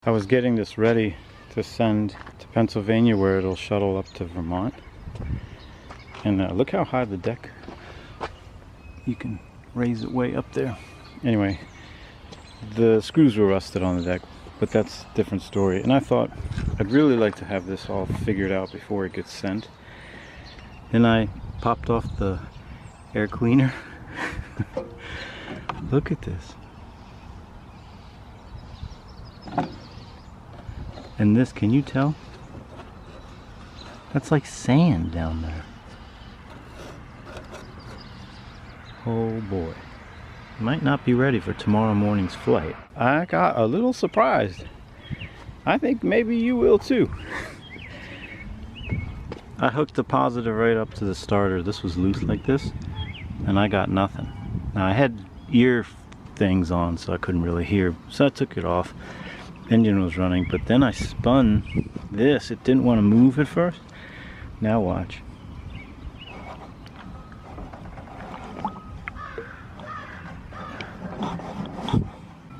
I was getting this ready to send to Pennsylvania where it'll shuttle up to Vermont. And look how high the deck, you can raise it way up there. Anyway, the screws were rusted on the deck, but that's a different story. And I thought I'd really like to have this all figured out before it gets sent. Then I popped off the air cleaner. Look at this. And this, can you tell? That's like sand down there. Oh boy. Might not be ready for tomorrow morning's flight. I got a little surprised. I think maybe you will too. I hooked the positive right up to the starter. This was loose like this, and I got nothing. Now I had ear things on, so I couldn't really hear, so I took it off. Engine was running, but then I spun this. It didn't want to move at first. Now watch.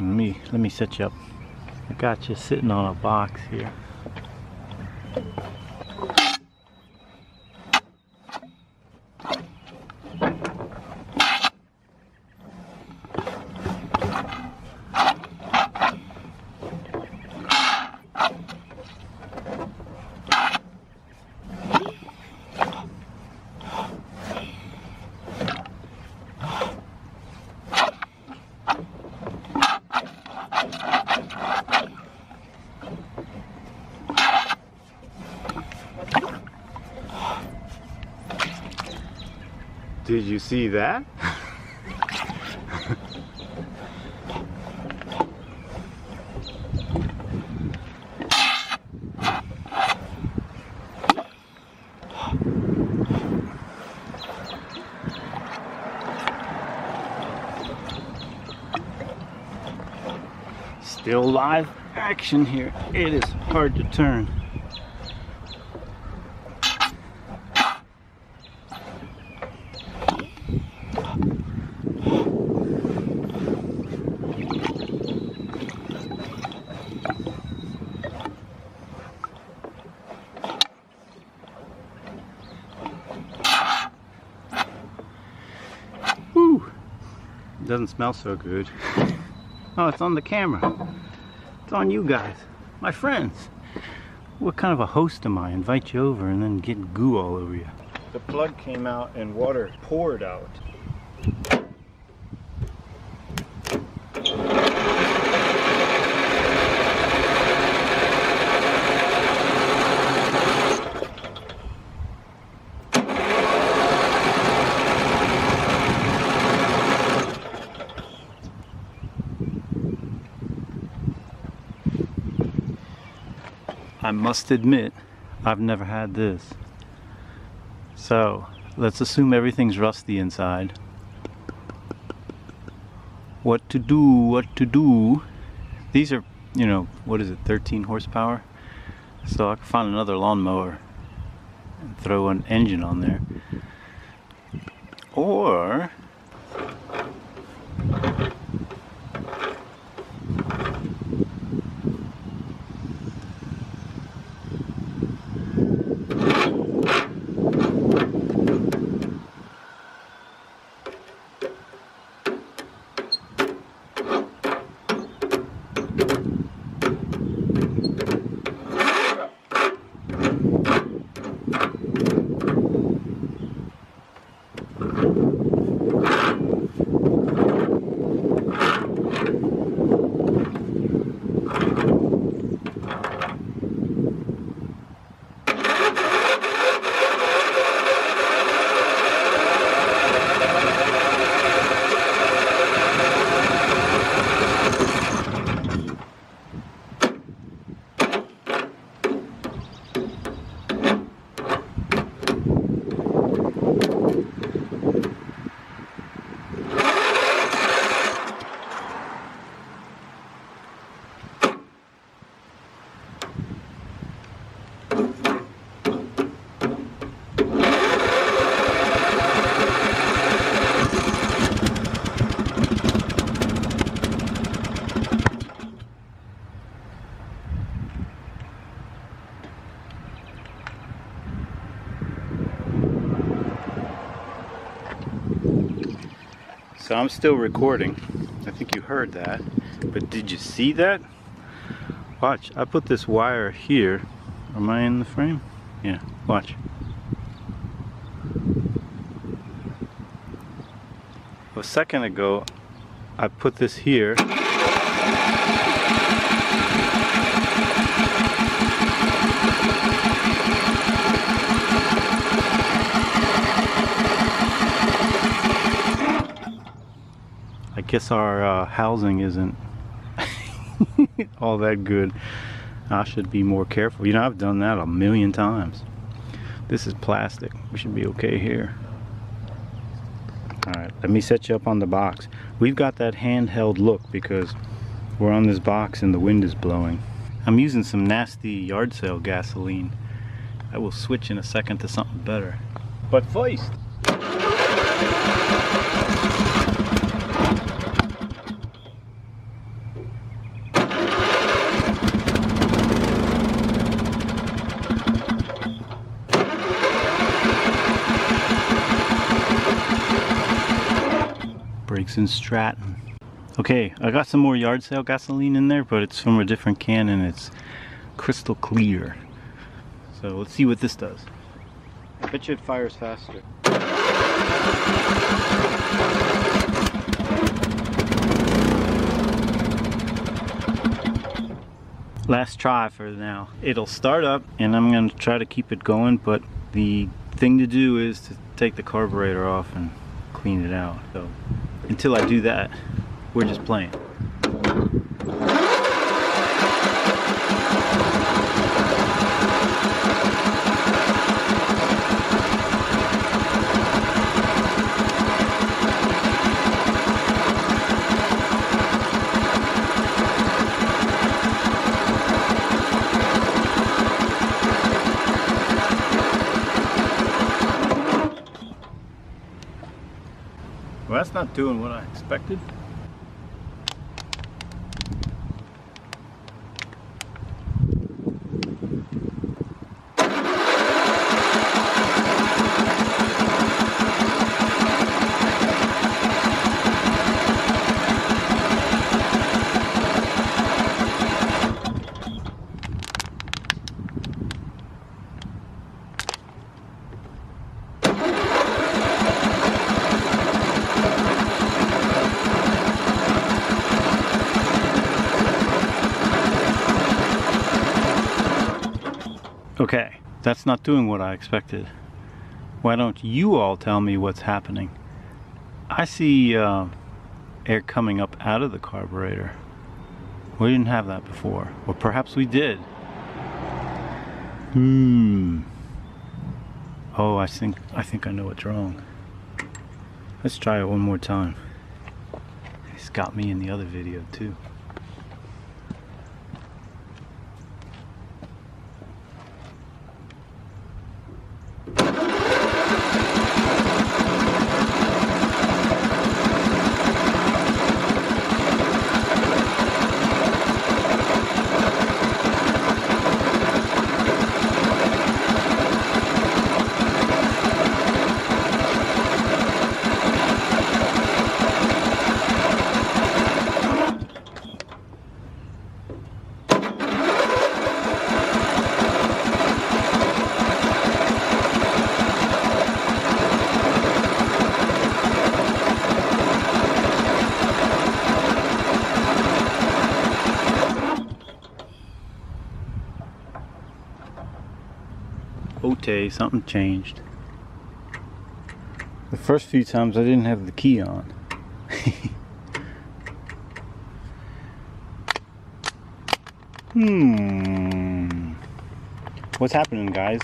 Let me set you up. I got you sitting on a box here. Did you see that? Still live action here. It is hard to turn. Doesn't smell so good. Oh, it's on the camera. It's on you guys, my friends. What kind of a host am I? Invite you over and then get goo all over you. The plug came out and water poured out. I must admit, I've never had this. So, let's assume everything's rusty inside. What to do, what to do. These are, you know, what is it, 13 horsepower? So I can find another lawnmower and throw an engine on there. Or So I'm still recording. I think you heard that. But did you see that? Watch, I put this wire here. Am I in the frame? Yeah, watch. A second ago, I put this here. I guess our housing isn't all that good. I should be more careful. You know, I've done that a million times. This is plastic. We should be okay here. Alright, let me set you up on the box. We've got that handheld look because we're on this box and the wind is blowing. I'm using some nasty yard sale gasoline. I will switch in a second to something better. But first, brakes in Stratton. Okay, I got some more yard sale gasoline in there, but it's from a different can and it's crystal clear. So let's see what this does. I bet you it fires faster. Last try for now. It'll start up and I'm going to try to keep it going, but the thing to do is to take the carburetor off and clean it out. So until I do that, we're just playing. Well, that's not doing what I expected. Okay, that's not doing what I expected. Why don't you all tell me what's happening? I see air coming up out of the carburetor. We didn't have that before. Or perhaps we did. Oh, I think I know what's wrong. Let's try it one more time. It's got me in the other video too. Okay, something changed. The first few times I didn't have the key on. What's happening, guys?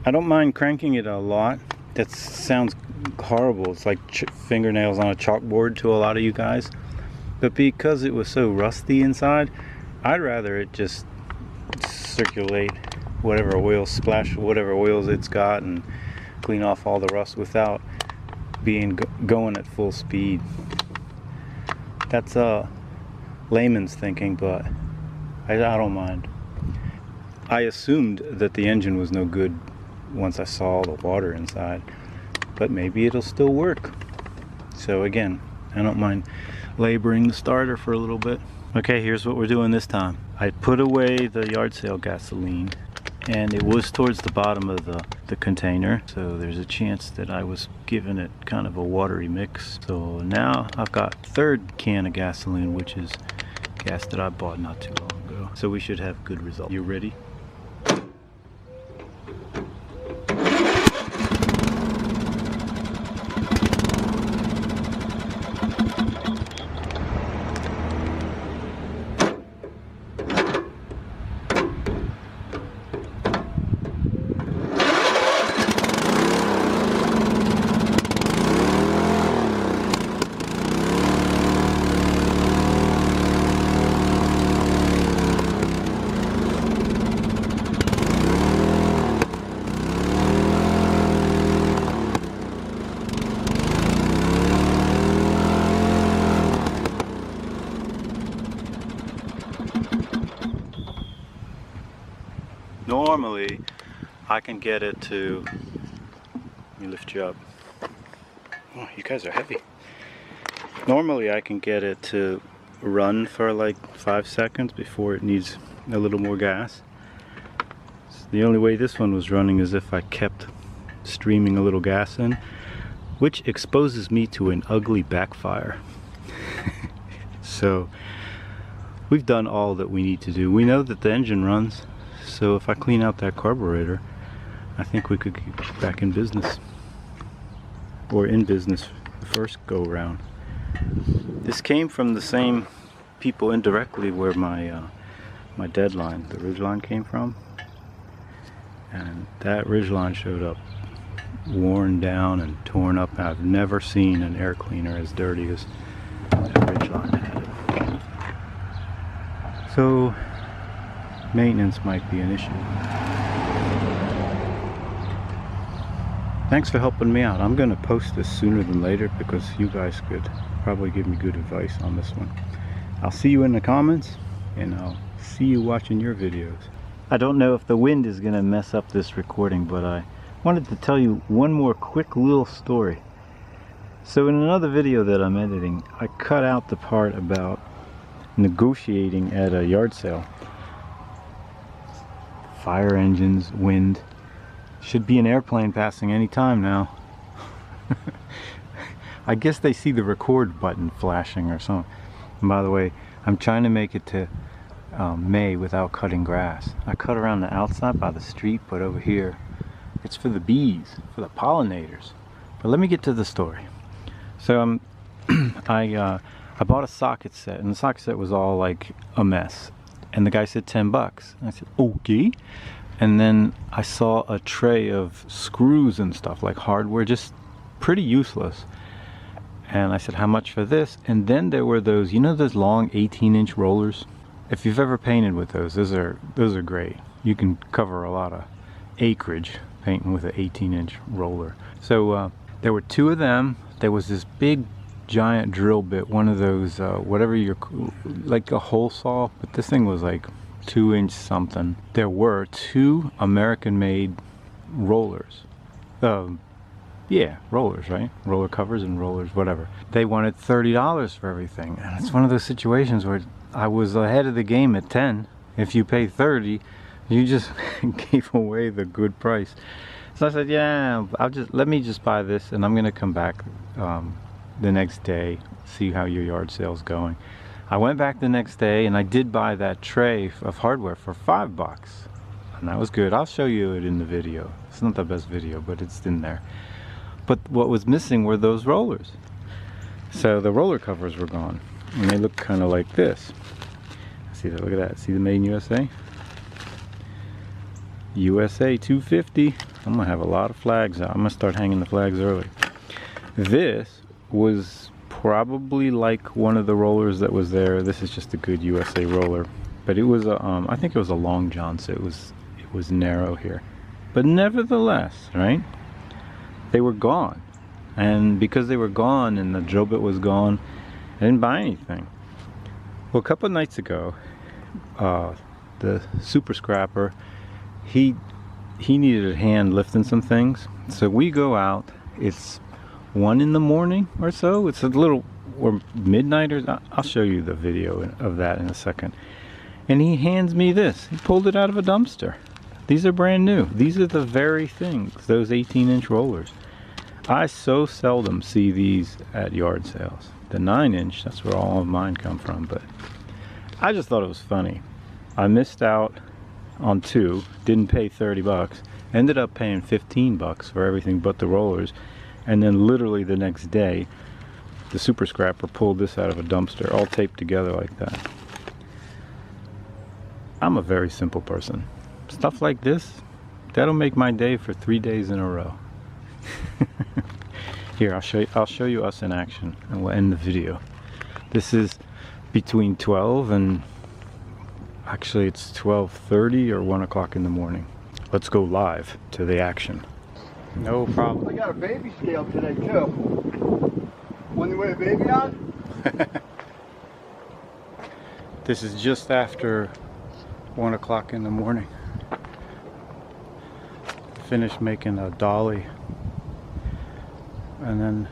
I don't mind cranking it a lot. That sounds horrible. It's like fingernails on a chalkboard to a lot of you guys. But because it was so rusty inside, I'd rather it just circulate whatever oil, splash whatever oils it's got and clean off all the rust without being going at full speed. That's layman's thinking, but I don't mind. I assumed that the engine was no good once I saw all the water inside, but maybe it'll still work. So again, I don't mind laboring the starter for a little bit. Okay, here's what we're doing this time. I put away the yard sale gasoline, and it was towards the bottom of the container, so there's a chance that I was giving it kind of a watery mix. So now I've got third can of gasoline, which is gas that I bought not too long ago. So we should have good results. You ready? Normally, I can get it to, let me lift you up. Oh, you guys are heavy. Normally I can get it to run for like 5 seconds before it needs a little more gas. So the only way this one was running is if I kept streaming a little gas in, which exposes me to an ugly backfire. So we've done all that we need to do. We know that the engine runs. So if I clean out that carburetor, I think we could get back in business. Or in business the first go round. This came from the same people indirectly where my my deadline, the ridgeline, came from. And that ridgeline showed up worn down and torn up. I've never seen an air cleaner as dirty as that ridgeline had it. So maintenance might be an issue. Thanks for helping me out. I'm going to post this sooner than later because you guys could probably give me good advice on this one. I'll see you in the comments, and I'll see you watching your videos. I don't know if the wind is going to mess up this recording, but I wanted to tell you one more quick little story. So in another video that I'm editing, I cut out the part about negotiating at a yard sale. Fire engines, wind. Should be an airplane passing any time now. I guess they see the record button flashing or something. And by the way, I'm trying to make it to May without cutting grass. I cut around the outside by the street, but over here it's for the bees, for the pollinators. But let me get to the story. So I bought a socket set, and the socket set was all like a mess. And the guy said $10. And I said, okay. And then I saw a tray of screws and stuff, like hardware, just pretty useless. And I said, how much for this? And then there were those, you know, those long 18-inch rollers? If you've ever painted with those are great. You can cover a lot of acreage painting with an 18-inch roller. So there were two of them. There was this big giant drill bit, one of those whatever you're, like a hole saw, but this thing was like 2-inch something. There were two American made rollers. Yeah, rollers, right? Roller covers and rollers, whatever. They wanted $30 for everything, and it's one of those situations where I was ahead of the game at 10. If you pay 30, you just gave away the good price. So I said, yeah, let me just buy this, and I'm gonna come back the next day, see how your yard sale's going. I went back the next day, and I did buy that tray of hardware for $5, and that was good. I'll show you it in the video. It's not the best video, but it's in there. But what was missing were those rollers. So the roller covers were gone, and they look kind of like this. See that? Look at that. See the Made in USA? USA 250. I'm gonna have a lot of flags out. I'm gonna start hanging the flags early. This was probably like one of the rollers that was there. This is just a good USA roller, but it was a I think it was a long john, so it was narrow here. But nevertheless, right, they were gone, and because they were gone and the drill bit was gone, I didn't buy anything. Well, a couple of nights ago, the super scrapper, he needed a hand lifting some things, so we go out. It's 1 in the morning or so. It's a little, or midnight, or I'll show you the video of that in a second. And he hands me this. He pulled it out of a dumpster. These are brand new. These are the very things, those 18-inch rollers. I so seldom see these at yard sales. The 9-inch, that's where all of mine come from, but I just thought it was funny. I missed out on 2, didn't pay 30 bucks, ended up paying 15 bucks for everything but the rollers, and then literally the next day, the super scrapper pulled this out of a dumpster, all taped together like that. I'm a very simple person. Stuff like this, that'll make my day for 3 days in a row. Here, I'll show you us in action, and we'll end the video. This is between 12 and actually it's 12:30 or 1 o'clock in the morning. Let's go live to the action. No problem. I got a baby scale today too. Want to weigh a baby on? This is just after 1 o'clock in the morning. Finished making a dolly and then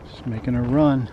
just making a run.